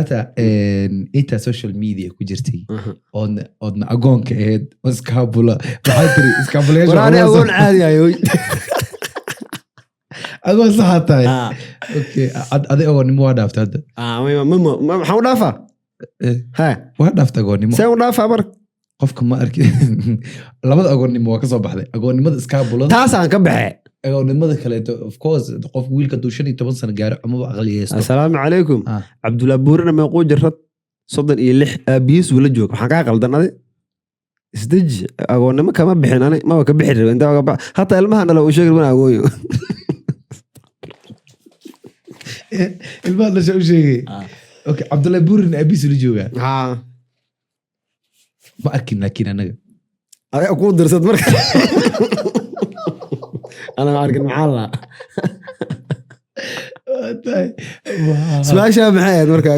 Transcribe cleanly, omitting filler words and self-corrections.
حتى انت سوشيال ميديا كجرتي اودنا اقون كايد اسكابولا بحاتري اسكابولا ورانا اقول عادي ايوي اقون صح تاي اوكي ادي اقون نمو دافت هذا ما حاول دافع ها واحد دافت اقون نمو سوي دافع برك qofka ma arki labada agoonnimo waa ka soo baxday agoonnimada iskaabulada taasaan ka baxay agoonnimada kaleeto of course qof wiilka duu 15 sano gaaro amaba aqliyeysto assalaamu calaykum cabdulla buurina meequu jirrad 36 aabiis wala joog waxaan kaa qaldanade isdeji agoonnimo kama bixin ani maba ka bixi rabin inta hataa ilmaha nala uu sheegay wana agooyo ilmaha la sheegay okay cabdulla buurina aabiis wala jooga ما أركن لكن أنا أقول درست مركز أنا ما أركن محلة سؤال شاب معايا مركز